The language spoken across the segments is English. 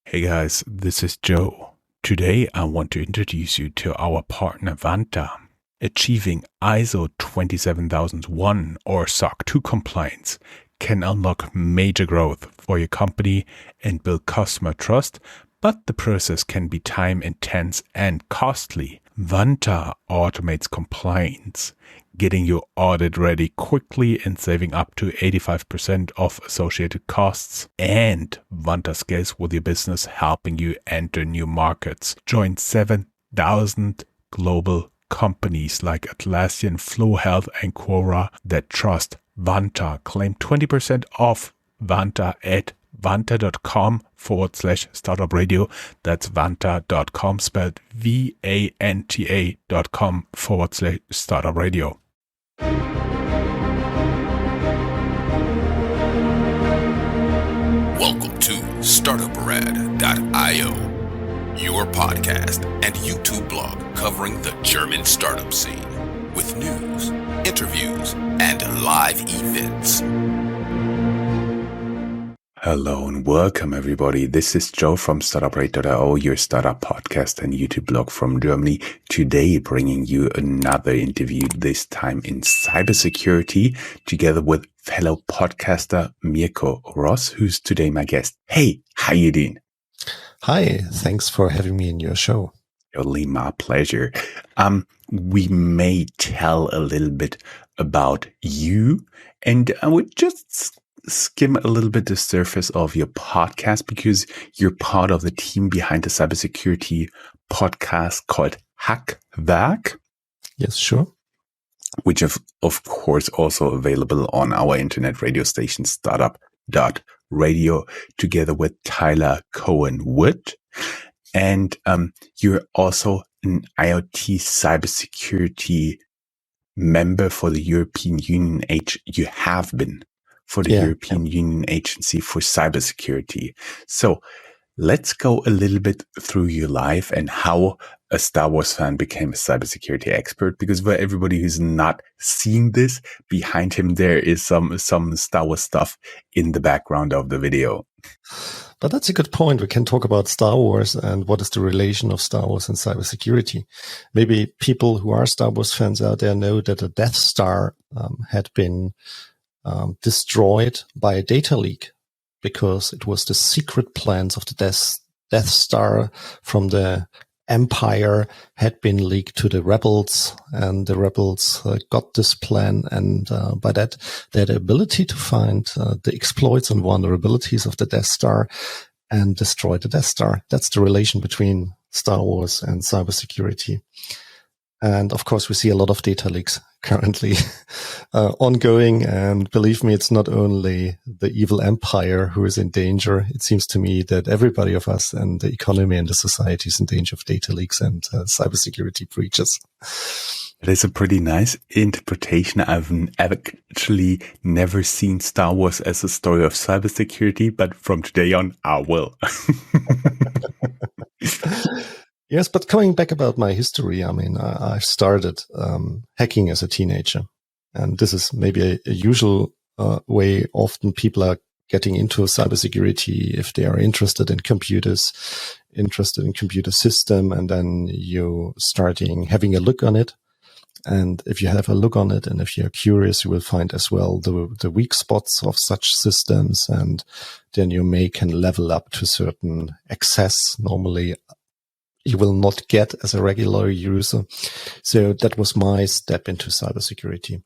Hey guys, this is Joe. Today I want to introduce you to our partner Vanta. Achieving ISO 27001 or SOC 2 compliance can unlock major growth for your company and build customer trust, but the process can be time intense and costly. Vanta automates compliance, getting your audit ready quickly and saving up to 85% of associated costs. And Vanta scales with your business, helping you enter new markets. Join 7,000 global companies like Atlassian, Flow Health, and Quora that trust Vanta. Claim 20% off Vanta at vanta.com/startupradio. That's vanta.com, spelled vanta.com/startupradio. Welcome to Startuprad.io, your podcast and YouTube blog covering the German startup scene with news, interviews, and live events. Hello and welcome everybody. This is Joe from Startuprad.io, your startup podcast and YouTube blog from Germany. Today bringing you another interview, this time in cybersecurity, together with fellow podcaster Mirko Ross, who's today my guest. Hey, how you doing? Hi, thanks for having me in your show. Totally my pleasure. We may tell a little bit about you, and I would just skim a little bit the surface of your podcast because you're part of the team behind the cybersecurity podcast called Hackwerk. Yes, sure. Which is, of course, also available on our internet radio station, Startup.radio, together with Tyler Cohen-Wood. And you're also an IoT cybersecurity member for the European Union. You have been for the European Union Agency for Cybersecurity. So let's go a little bit through your life and how a Star Wars fan became a cybersecurity expert. Because for everybody who's not seen this, behind him there is some Star Wars stuff in the background of the video. But that's a good point. We can talk about Star Wars and what is the relation of Star Wars and cybersecurity. Maybe people who are Star Wars fans out there know that the Death Star had been destroyed by a data leak because it was the secret plans of the Death Star from the Empire had been leaked to the rebels, and the rebels got this plan, and by that they had the ability to find the exploits and vulnerabilities of the Death Star and destroy the Death Star. That's the relation between Star Wars and cybersecurity. And of course, we see a lot of data leaks currently ongoing. And believe me, it's not only the evil empire who is in danger. It seems to me that everybody of us and the economy and the society is in danger of data leaks and cybersecurity breaches. That is a pretty nice interpretation. I've actually never seen Star Wars as a story of cybersecurity, but from today on, I will. Yes, but coming back about my history, I mean, I started hacking as a teenager. And this is maybe a usual way often people are getting into cybersecurity if they are interested in computers, interested in computer system, and then you starting having a look on it. And if you have a look on it and if you're curious, you will find as well the weak spots of such systems. And then you can level up to certain access. Normally, you will not get as a regular user. So that was my step into cybersecurity.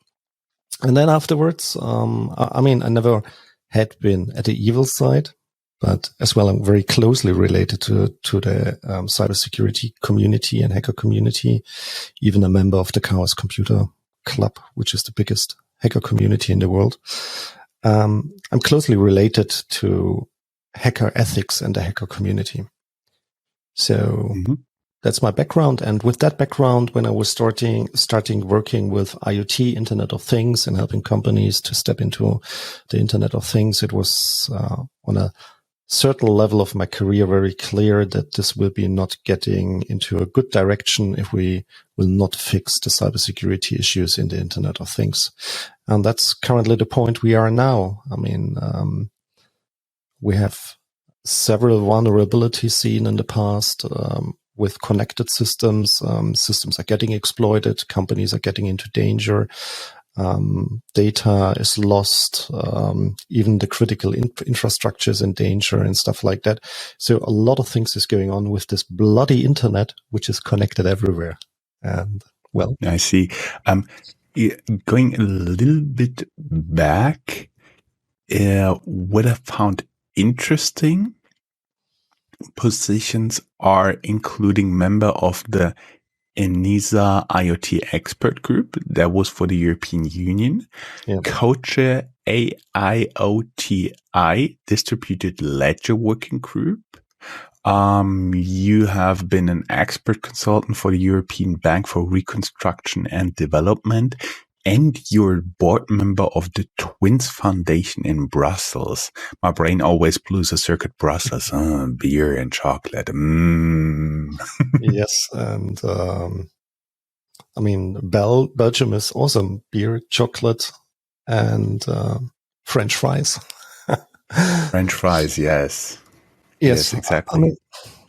And then afterwards, I never had been at the evil side, but as well, I'm very closely related to the cybersecurity community and hacker community, even a member of the Chaos Computer Club, which is the biggest hacker community in the world. I'm closely related to hacker ethics and the hacker community. So that's my background. And with that background, when I was starting working with IoT, Internet of Things, and helping companies to step into the Internet of Things, it was on a certain level of my career very clear that this will be not getting into a good direction if we will not fix the cybersecurity issues in the Internet of Things. And that's currently the point we are now. I mean, we have several vulnerabilities seen in the past with connected systems. Systems are getting exploited. Companies are getting into danger. Data is lost. Even the critical infrastructure is in danger and stuff like that. So a lot of things is going on with this bloody internet, which is connected everywhere. And well, I see. Going a little bit back, what I found interesting positions are including member of the ENISA IoT expert group that was for the European Union, yeah. co-chair AIoTI distributed ledger working group. You have been an expert consultant for the European Bank for Reconstruction and Development, and you're board member of the Twins Foundation in Brussels. My brain always blues a circuit Brussels, beer and chocolate. Yes, and I mean, Belgium is awesome. Beer, chocolate, and French fries. French fries, yes. Yes, exactly. I mean,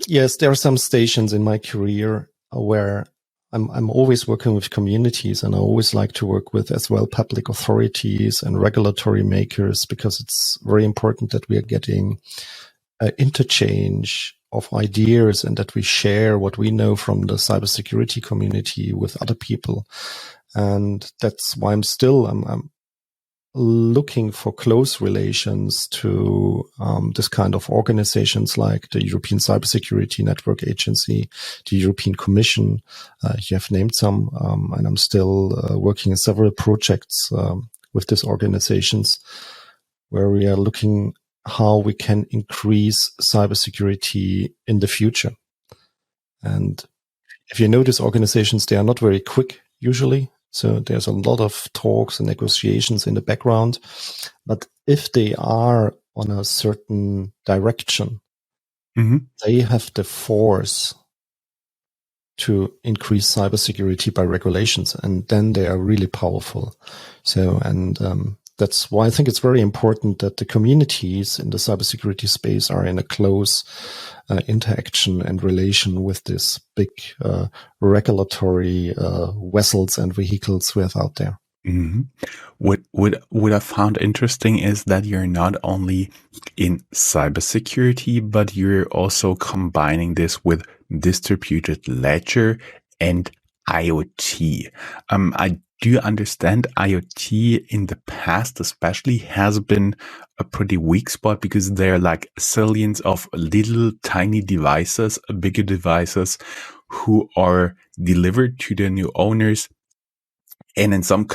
yes, there are some stations in my career where I'm always working with communities, and I always like to work with as well public authorities and regulatory makers, because it's very important that we are getting interchange of ideas and that we share what we know from the cybersecurity community with other people. And that's why I'm looking for close relations to this kind of organizations like the European Cybersecurity Network Agency, the European Commission. You have named some, and I'm still working in several projects with these organizations where we are looking how we can increase cybersecurity in the future. And if you notice, organizations, they are not very quick usually. So there's a lot of talks and negotiations in the background. But if they are on a certain direction, they have the force to increase cybersecurity by regulations, and then they are really powerful. So, and that's why I think it's very important that the communities in the cybersecurity space are in a close interaction and relation with this big regulatory vessels and vehicles we have out there. Mm-hmm. What I found interesting is that you're not only in cybersecurity, but you're also combining this with distributed ledger and IoT. I do understand IoT in the past especially has been a pretty weak spot because there are like zillions of little tiny devices, bigger devices who are delivered to their new owners. And in some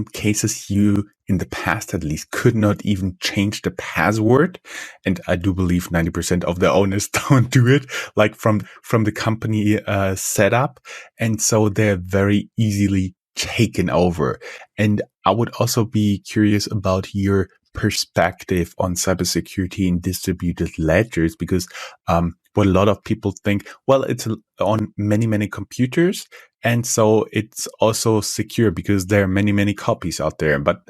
cases, you, in the past at least, could not even change the password. And I do believe 90% of the owners don't do it, like from the company setup. And so they're very easily taken over. And I would also be curious about your perspective on cybersecurity and distributed ledgers, because what a lot of people think, well, it's on many computers, and so it's also secure because there are many copies out there. But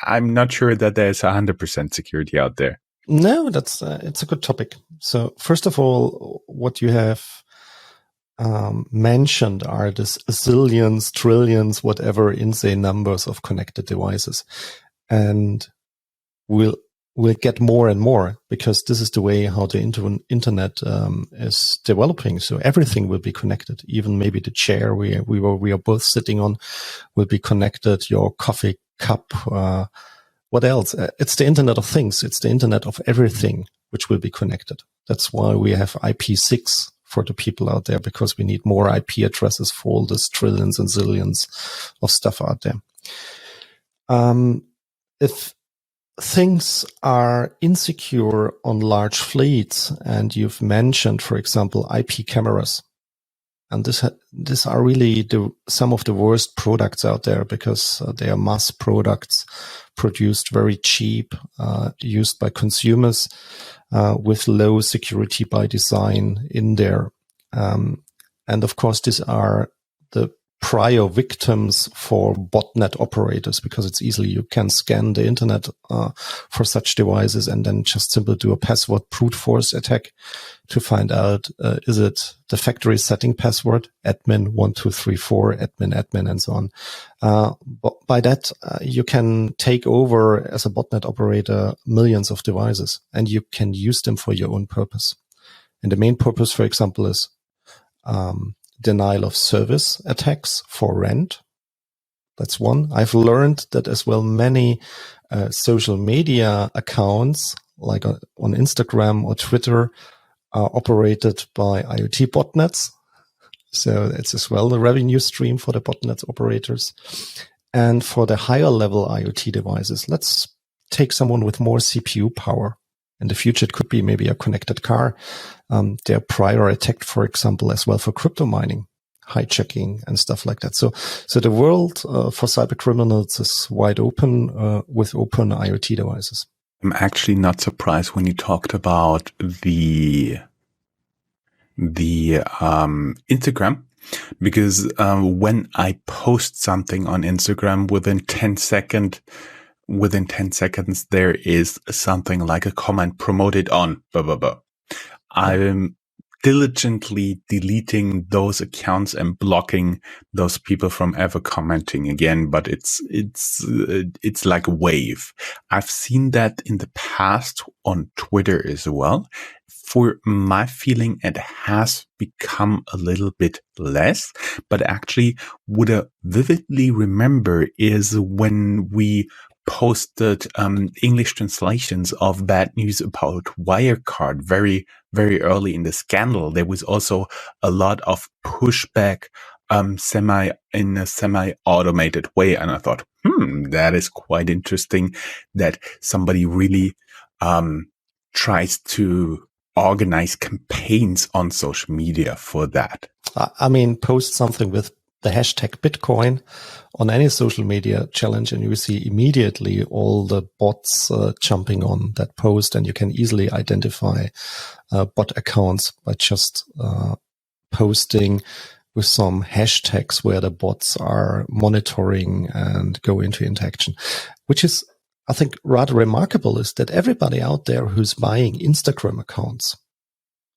I'm not sure that there's 100% security out there. No, that's it's a good topic. So first of all, what you have mentioned are this zillions, trillions, whatever insane numbers of connected devices, and we'll get more and more, because this is the way how the internet is developing. So everything will be connected. Even maybe the chair we are both sitting on will be connected. Your coffee cup. What else? It's the Internet of Things. It's the Internet of everything, which will be connected. That's why we have IP6 for the people out there, because we need more IP addresses for all this trillions and zillions of stuff out there. If things are insecure on large fleets, and you've mentioned, for example, IP cameras, and these are really some of the worst products out there, because they are mass products produced very cheap, used by consumers with low security by design in there. And of course, these are the prior victims for botnet operators, because it's easily, you can scan the internet for such devices and then just simply do a password brute force attack to find out, is it the factory setting password, admin1234, admin, and so on. But by that, you can take over as a botnet operator millions of devices, and you can use them for your own purpose. And the main purpose, for example, is denial of service attacks for rent. That's one. I've learned that as well many social media accounts, like on Instagram or Twitter, are operated by IoT botnets. So it's as well the revenue stream for the botnet operators. And for the higher level IoT devices, let's take someone with more CPU power. In the future, it could be maybe a connected car. They're prior attacked, for example, as well for crypto mining, hijacking, and stuff like that. So the world for cyber criminals is wide open with open IoT devices. I'm actually not surprised when you talked about the Instagram, because when I post something on Instagram, within 10 seconds, there is something like a comment promoted on blah, blah, blah. I'm diligently deleting those accounts and blocking those people from ever commenting again. But it's like a wave. I've seen that in the past on Twitter as well. For my feeling, it has become a little bit less, but actually what I vividly remember is when we posted English translations of bad news about Wirecard very, very early in the scandal. There was also a lot of pushback in a semi-automated way. And I thought, that is quite interesting that somebody really tries to organize campaigns on social media for that. I mean, post something with the hashtag Bitcoin on any social media challenge, and you see immediately all the bots jumping on that post, and you can easily identify bot accounts by just posting with some hashtags where the bots are monitoring and go into interaction, which is, I think, rather remarkable, is that everybody out there who's buying Instagram accounts,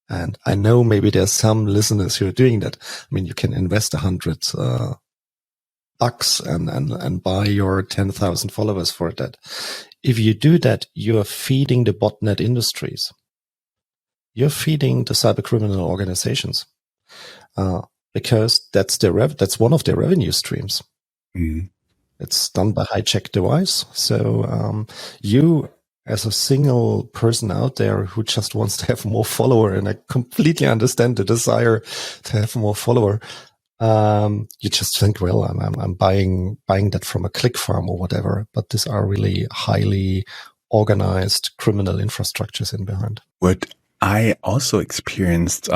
and I know maybe there's some listeners who are doing that. I mean, you can invest $100 and buy your 10,000 followers for that. If you do that, you're feeding the botnet industries. You're feeding the cyber criminal organizations, because that's one of their revenue streams. Mm-hmm. It's done by hijacked device. So you, as a single person out there who just wants to have more follower, and I completely understand the desire to have more follower, you just think, well, I'm buying that from a click farm or whatever. But these are really highly organized criminal infrastructures in behind. What I also experienced,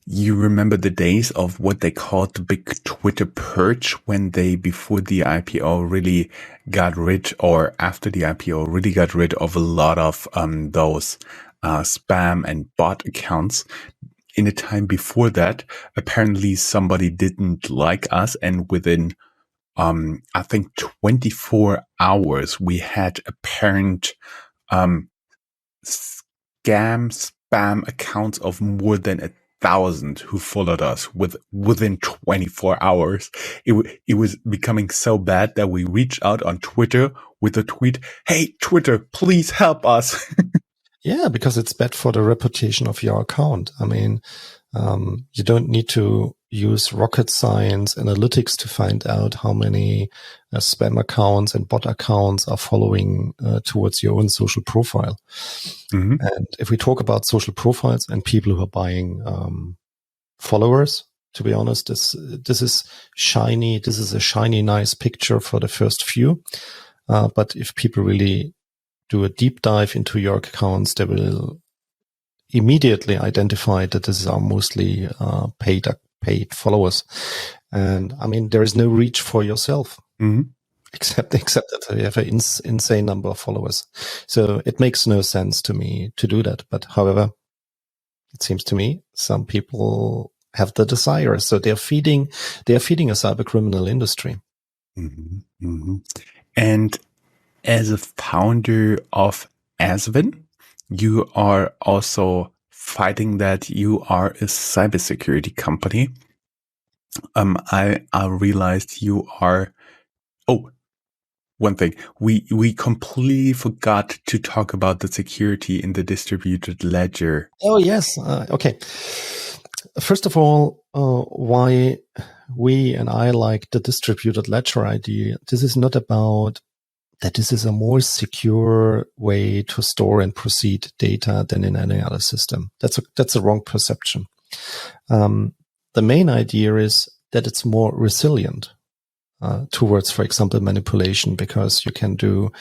you remember the days of what they called the big Twitter purge, when they, before the IPO, really got rid, or after the IPO, really got rid of a lot of those spam and bot accounts. In the time before that, apparently somebody didn't like us, and within I think 24 hours, we had apparent spam accounts of more than 1,000 who followed us within 24 hours. It was becoming so bad that we reached out on Twitter with a tweet, "Hey, Twitter, please help us." Yeah, because it's bad for the reputation of your account. I mean, you don't need to use rocket science analytics to find out how many spam accounts and bot accounts are following towards your own social profile. Mm-hmm. And if we talk about social profiles and people who are buying followers, to be honest, this is shiny. This is a shiny, nice picture for the first few. But if people really do a deep dive into your accounts, they will immediately identify that this are mostly paid followers. And I mean, there is no reach for yourself, mm-hmm. except that you have an insane number of followers. So it makes no sense to me to do that. But however, it seems to me some people have the desire. So they're feeding a cyber criminal industry. Mm-hmm. Mm-hmm. And as a founder of Asvin, you are also fighting that. You are a cybersecurity company. I realized you are. Oh, one thing we completely forgot to talk about the security in the distributed ledger. Oh yes, okay. First of all, why we and I like the distributed ledger idea. This is not about that this is a more secure way to store and proceed data than in any other system. That's a wrong perception. The main idea is that it's more resilient towards, for example, manipulation, because you can do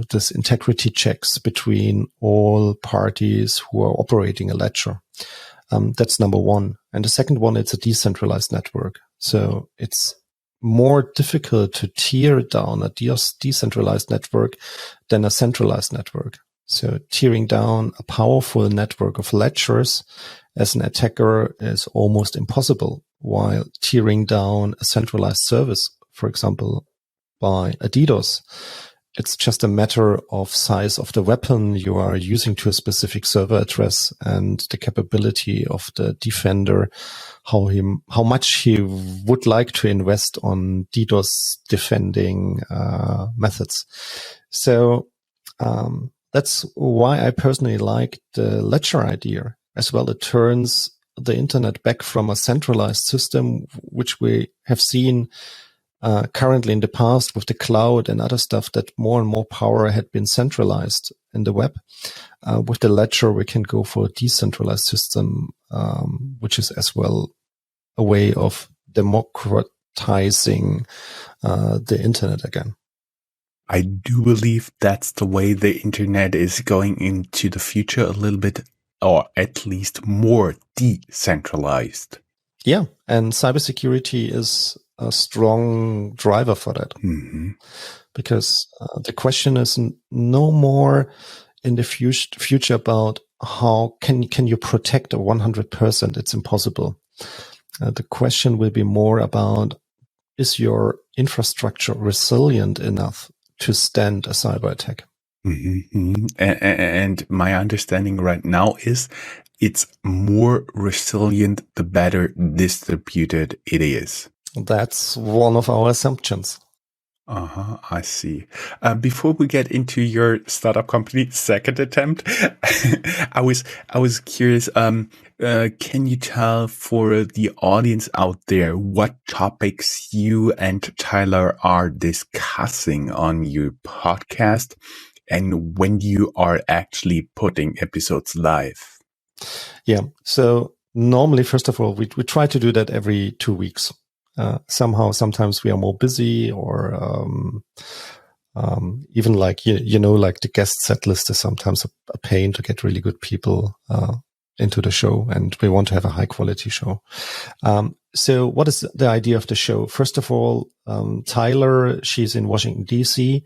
this integrity checks between all parties who are operating a ledger. That's number one. And the second one, it's a decentralized network. So it's more difficult to tear down a decentralized network than a centralized network. So tearing down a powerful network of ledgers as an attacker is almost impossible, while tearing down a centralized service, for example, by a DDoS, it's just a matter of size of the weapon you are using to a specific server address and the capability of the defender, how much he would like to invest on DDoS defending methods. So that's why I personally like the ledger idea as well. It turns the internet back from a centralized system, which we have seen currently in the past with the cloud and other stuff, that more and more power had been centralized in the web. With the ledger, we can go for a decentralized system, which is as well a way of democratizing the internet again. I do believe that's the way the internet is going into the future, a little bit, or at least more decentralized. Yeah, and cybersecurity is a strong driver for that. Mm-hmm. Because the question is no more in the future about how can you protect a 100%? It's impossible. The question will be more about, is your infrastructure resilient enough to stand a cyber attack? Mm-hmm. And my understanding right now is it's more resilient the better distributed it is. That's one of our assumptions. I see. Before we get into your startup company second attempt, I was curious. Can you tell for the audience out there what topics you and Tyler are discussing on your podcast, and when you are actually putting episodes live? Yeah. So normally, first of all, we try to do that every 2 weeks. Sometimes we are more busy, or even like like the guest set list is sometimes a pain to get really good people into the show, and we want to have a high quality show. So what is the idea of the show? First of all, Tyler, she's in Washington, D.C.,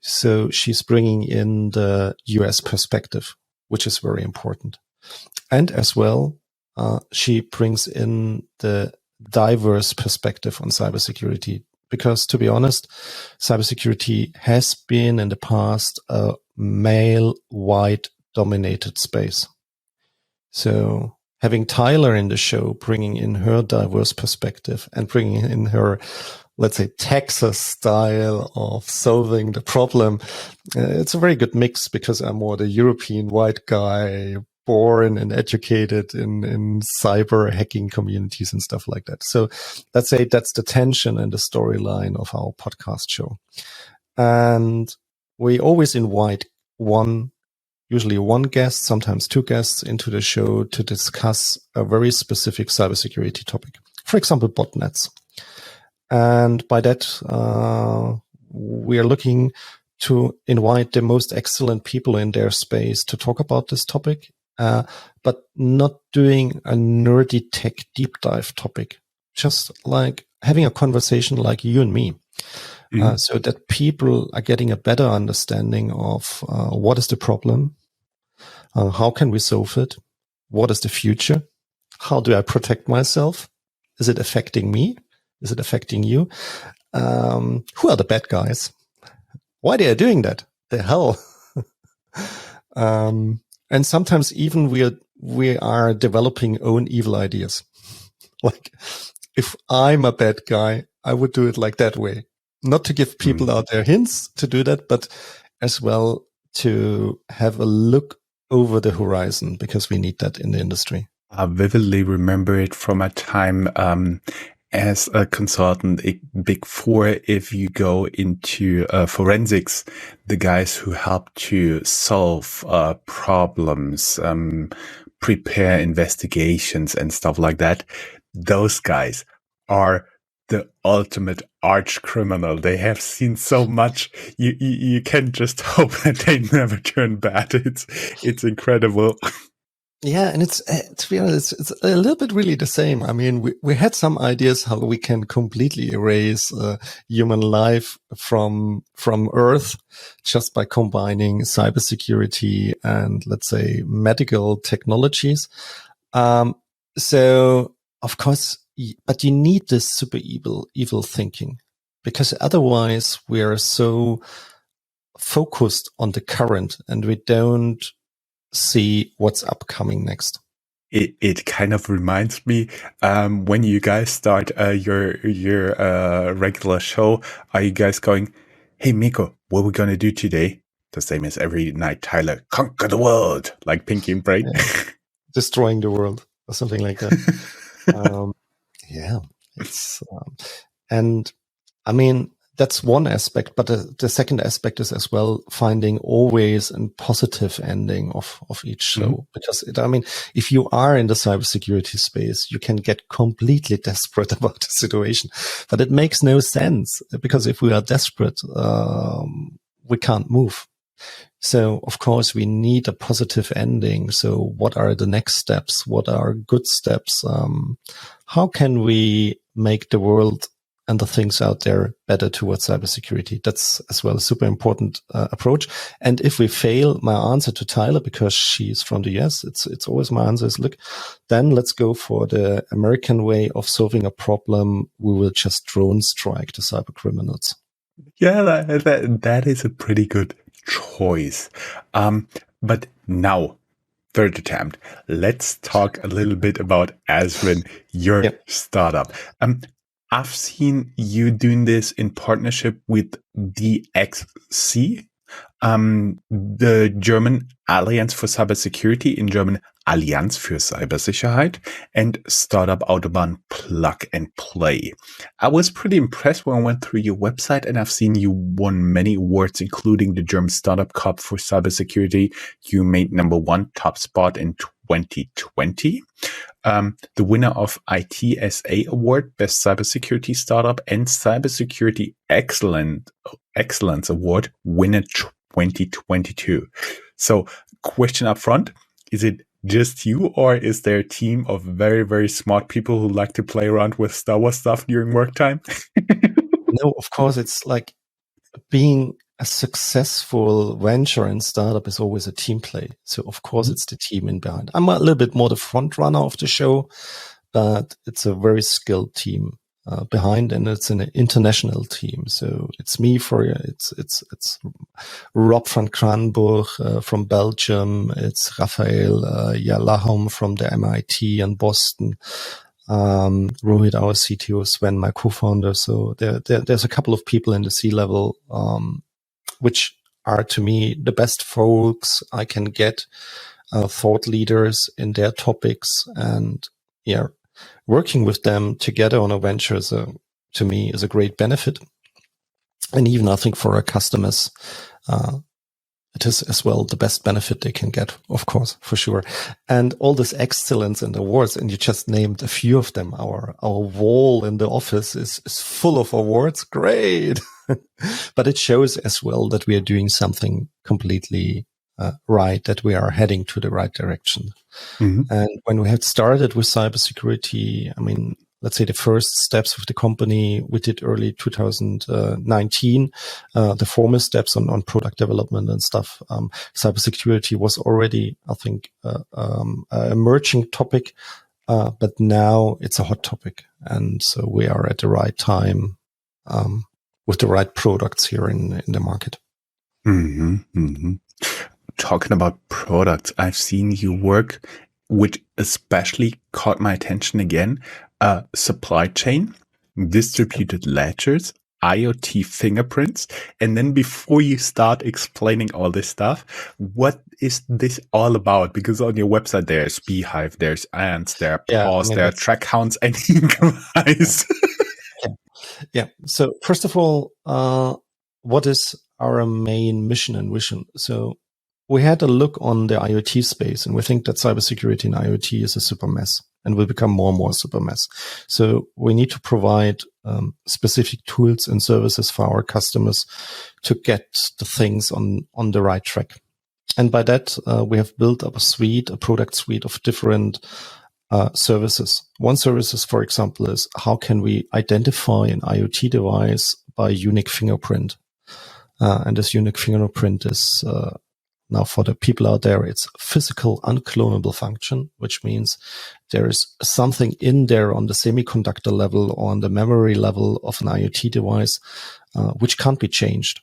so she's bringing in the US perspective, which is very important. And as well, she brings in the diverse perspective on cybersecurity, because to be honest, cybersecurity has been in the past a male, white dominated space. So having Tyler in the show, bringing in her diverse perspective and bringing in her, let's say, Texas style of solving the problem, it's a very good mix, because I'm more the European white guy, born and educated in cyber hacking communities and stuff like that. So let's say that's the tension and the storyline of our podcast show. And we always invite usually one guest, sometimes two guests into the show to discuss a very specific cybersecurity topic. For example, botnets. And by that, we are looking to invite the most excellent people in their space to talk about this topic, but not doing a nerdy tech deep dive topic, just like having a conversation like you and me. So that people are getting a better understanding of what is the problem, how can we solve it, what is the future, how do I protect myself? Is it affecting me? Is it affecting you? Who are the bad guys? Why they are doing that? The hell? And sometimes even we are developing own evil ideas. Like, if I'm a bad guy, I would do it like that way. Not to give people out there hints to do that, but as well to have a look over the horizon, because we need that in the industry. I vividly remember it from a time as a consultant at Big Four. If you go into forensics, the guys who help to solve problems, prepare investigations and stuff like that, those guys are the ultimate arch criminal. They have seen so much. You can just hope that they never turn bad. It's incredible. Yeah, and it's to be honest, it's a little bit really the same. I mean, we had some ideas how we can completely erase human life from Earth just by combining cybersecurity and, let's say, medical technologies. So of course, but you need this super evil thinking, because otherwise we are so focused on the current and we don't see what's upcoming next. It kind of reminds me when you guys start your regular show. Are you guys going, "Hey Miko, what are we gonna do today?" The same as every night, Tyler, "Conquer the world," like Pinky and Brain. Yeah. Destroying the world or something like that. Yeah, it's and I mean, that's one aspect, but the second aspect is as well finding always a positive ending of each show. Because if you are in the cybersecurity space, you can get completely desperate about the situation, but it makes no sense, because if we are desperate, we can't move. So of course we need a positive ending. So what are the next steps? What are good steps? How can we make the world and the things out there better towards cybersecurity? That's as well a super important approach. And if we fail, my answer to Tyler, because she's from the US, it's always my answer is, look, then let's go for the American way of solving a problem. We will just drone strike the cyber criminals. Yeah, that is a pretty good choice. But now, third attempt. Let's talk a little bit about Asvin, your startup. I've seen you doing this in partnership with DXC, the German Alliance for Cybersecurity, in German Allianz für Cybersicherheit, and Startup Autobahn Plug and Play. I was pretty impressed when I went through your website, and I've seen you won many awards, including the German Startup Cup for Cybersecurity. You made #1 top spot in 2020. The winner of ITSA Award, Best Cybersecurity Startup, and Cybersecurity Excellence Award, winner 2022. So, question up front, is it just you, or is there a team of very, very smart people who like to play around with Star Wars stuff during work time? No, of course, it's like being a successful venture and startup is always a team play. So of course it's the team in behind. I'm a little bit more the front runner of the show, but it's a very skilled team behind, and it's an international team. So it's me it's Rob van Kranburg from Belgium. It's Raphael Jalahom from the MIT and Boston. Rohit, our CTO, Sven, my co-founder. So there's a couple of people in the C-level, which are to me the best folks I can get, thought leaders in their topics, and working with them together on a venture to me is a great benefit. And even I think for our customers, it is as well the best benefit they can get, of course, for sure. And all this excellence and awards, and you just named a few of them. Our wall in the office is full of awards. Great. But it shows as well that we are doing something completely right, that we are heading to the right direction. Mm-hmm. And when we had started with cybersecurity, let's say the first steps of the company, we did early 2019, the formal steps on product development and stuff. Cybersecurity was already, I think, an emerging topic. but now it's a hot topic. And so we are at the right time with the right products here in the market. Mm-hmm, mm-hmm. Talking about products, I've seen you work, which especially caught my attention again, supply chain, distributed ledgers, IoT fingerprints. And then before you start explaining all this stuff, what is this all about? Because on your website, there's beehive, there's ants, there are paws, there are track counts, and guys. Yeah. So first of all, what is our main mission and vision? So we had a look on the IoT space, and we think that cybersecurity and IoT is a super mess and will become more and more super mess. So we need to provide specific tools and services for our customers to get the things on the right track. And by that, we have built up a product suite of different services. One service, for example, is how can we identify an IoT device by unique fingerprint? And this unique fingerprint is now for the people out there, it's physical unclonable function, which means there is something in there on the semiconductor level or on the memory level of an IoT device, which can't be changed.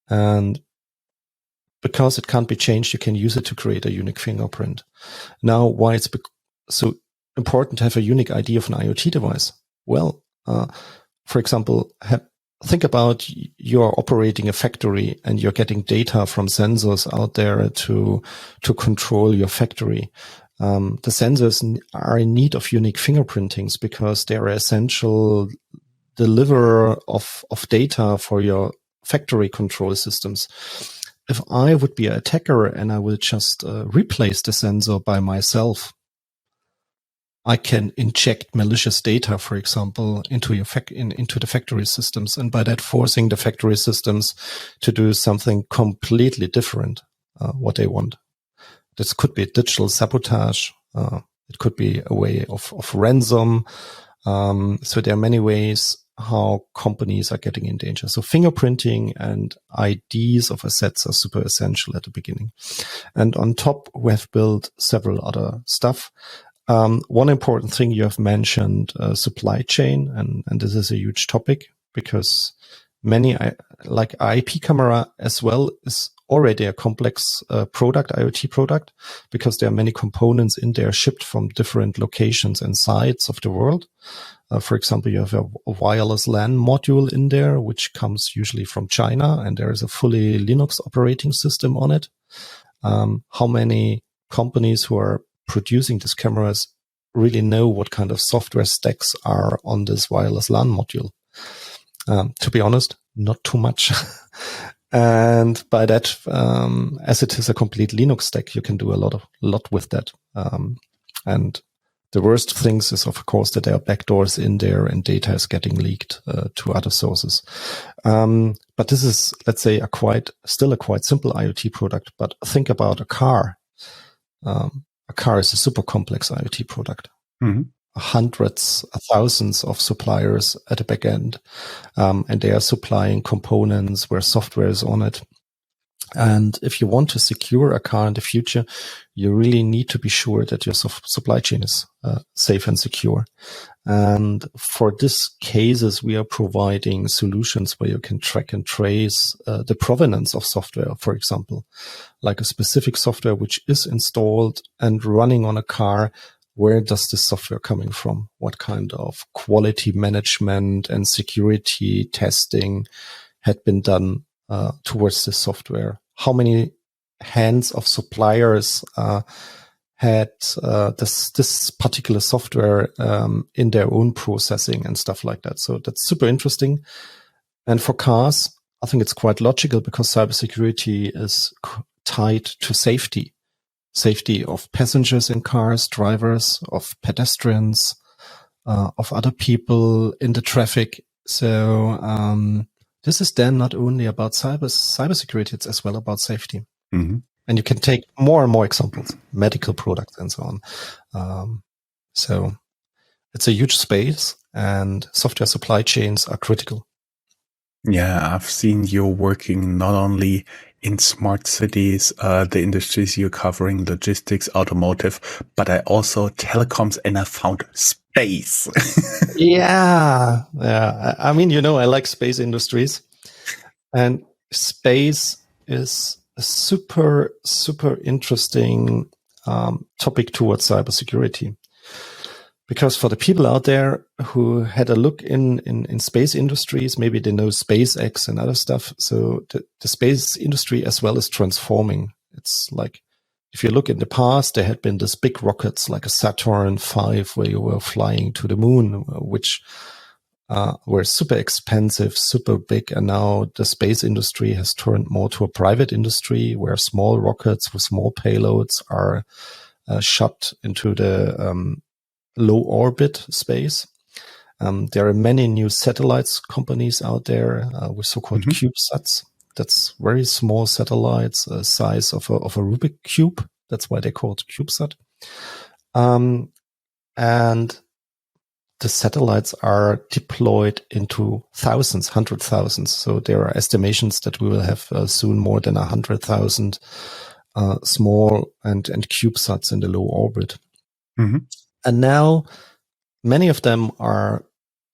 And because it can't be changed, you can use it to create a unique fingerprint. Now, why it's so important to have a unique ID of an IoT device? Well, for example, think about you're operating a factory and you're getting data from sensors out there to control your factory. The sensors are in need of unique fingerprintings because they're an essential deliverer of data for your factory control systems. If I would be an attacker and I will just replace the sensor by myself, I can inject malicious data, for example, into into the factory systems, and by that forcing the factory systems to do something completely different, what they want. This could be digital sabotage. It could be a way of ransom. So there are many ways how companies are getting in danger. So fingerprinting and IDs of assets are super essential at the beginning. And on top, we have built several other stuff. One important thing you have mentioned, supply chain, and this is a huge topic because many, like IP camera as well, is already a complex product, IoT product, because there are many components in there shipped from different locations and sites of the world. For example, you have a wireless LAN module in there, which comes usually from China, and there is a fully Linux operating system on it. How many companies who are producing these cameras really know what kind of software stacks are on this wireless LAN module? To be honest, not too much. And by that, as it is a complete Linux stack, you can do a lot with that. And the worst things is, of course, that there are backdoors in there and data is getting leaked to other sources. But this is, let's say, still a quite simple IoT product. But think about a car. A car is a super complex IoT product. Mm-hmm. Hundreds, thousands of suppliers at the back end. And they are supplying components where software is on it. And if you want to secure a car in the future, you really need to be sure that your supply chain is safe and secure. And for these cases, we are providing solutions where you can track and trace the provenance of software, for example, like a specific software which is installed and running on a car. Where does this software coming from? What kind of quality management and security testing had been done towards this software? How many hands of suppliers had this particular software in their own processing and stuff like that? So that's super interesting. And for cars, I think it's quite logical because cybersecurity is tied to safety. Safety of passengers in cars, drivers, of pedestrians, of other people in the traffic. So this is then not only about cybersecurity, it's as well about safety. Mm-hmm. And you can take more and more examples, medical products and so on. So it's a huge space and software supply chains are critical. Yeah, I've seen you working not only in smart cities, the industries you're covering, logistics, automotive, but I also telecoms, and I found space. Yeah. I mean, I like space industries, and space is a super, super interesting topic towards cybersecurity. Because for the people out there who had a look in space industries, maybe they know SpaceX and other stuff. So the space industry as well is transforming. It's like, if you look in the past, there had been these big rockets like a Saturn V where you were flying to the moon, which were super expensive, super big. And now the space industry has turned more to a private industry where small rockets with small payloads are shot into the low orbit space. There are many new satellites companies out there with so-called CubeSats. That's very small satellites, size of a Rubik cube. That's why they're called CubeSat. And the satellites are deployed into thousands, 100,000. So there are estimations that we will have soon more than 100,000 small and CubeSats in the low orbit. Mm-hmm. And now many of them are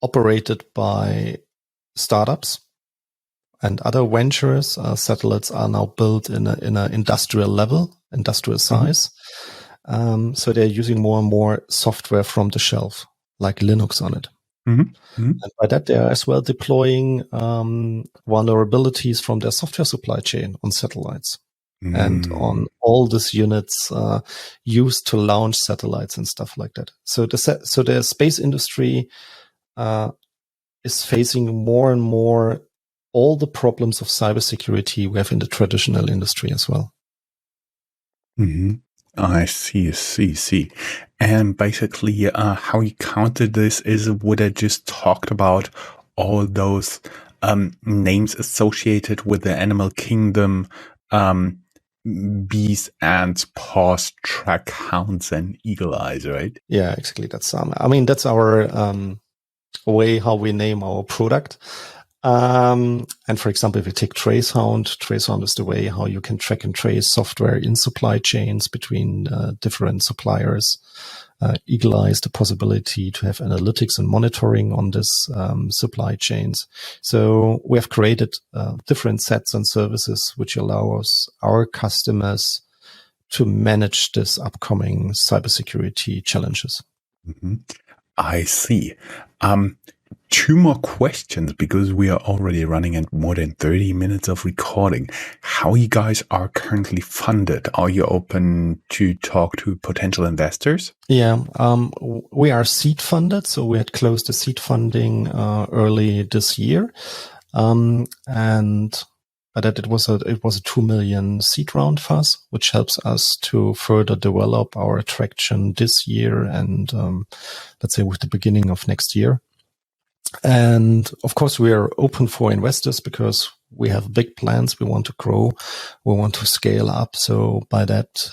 operated by startups and other ventures. Satellites are now built in a industrial level, industrial size. So they're using more and more software from the shelf, like Linux on it. And by that, they are as well deploying vulnerabilities from their software supply chain on satellites. And on all these units used to launch satellites and stuff like that. So the space industry is facing more and more all the problems of cybersecurity we have in the traditional industry as well. I see. And basically, how you counted this is what I just talked about, all those names associated with the animal kingdom, bees, ants, paws, track hounds, and eagle eyes, right? Yeah, exactly. That's that's our way how we name our product. And for example, if you take Tracehound is the way how you can track and trace software in supply chains between different suppliers. Eagle Eye is the possibility to have analytics and monitoring on this supply chains. So we have created different sets and services which allow us, our customers, to manage this upcoming cybersecurity challenges. I see. Two more questions because we are already running at more than 30 minutes of recording. How you guys are currently funded? Are you open to talk to potential investors? Yeah, we are seed funded. So we had closed the seed funding early this year. But that it was a 2 million seed round for us, which helps us to further develop our attraction this year and let's say with the beginning of next year. And of course, we are open for investors because we have big plans. We want to grow. We want to scale up. So by that,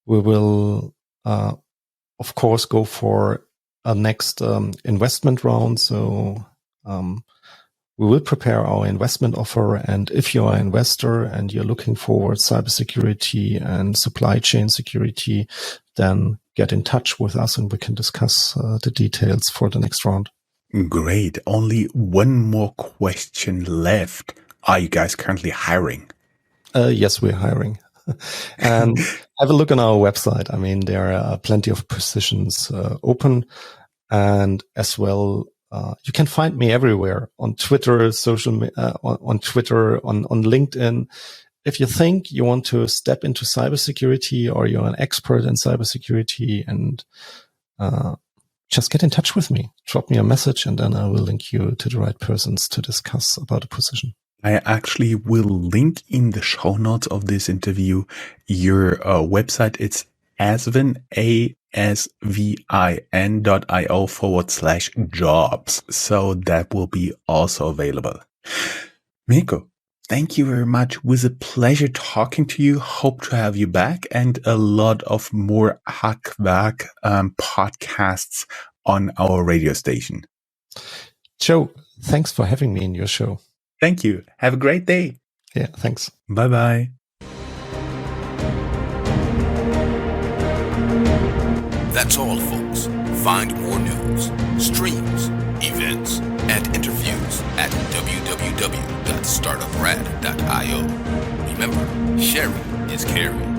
we will, of course, go for a next investment round. So we will prepare our investment offer. And if you are an investor and you're looking for cybersecurity and supply chain security, then get in touch with us and we can discuss the details for the next round. Great. Only one more question left. Are you guys currently hiring? Yes, we're hiring. And have a look on our website. I mean, there are plenty of positions open, and as well, you can find me everywhere on Twitter, on Twitter, on LinkedIn. If you think you want to step into cybersecurity or you're an expert in cybersecurity, and just get in touch with me. Drop me a message, and then I will link you to the right persons to discuss about a position. I actually will link in the show notes of this interview your website. It's Asvin, asvin.io/jobs. So that will be also available. Mirko, thank you very much. It was a pleasure talking to you. Hope to have you back and a lot of more Hackwerk podcasts on our radio station. Joe, thanks for having me in your show. Thank you. Have a great day. Yeah, thanks. Bye-bye. That's all, folks. Find more news, streams, events, and interviews at www.startuprad.io. Remember, sharing is caring.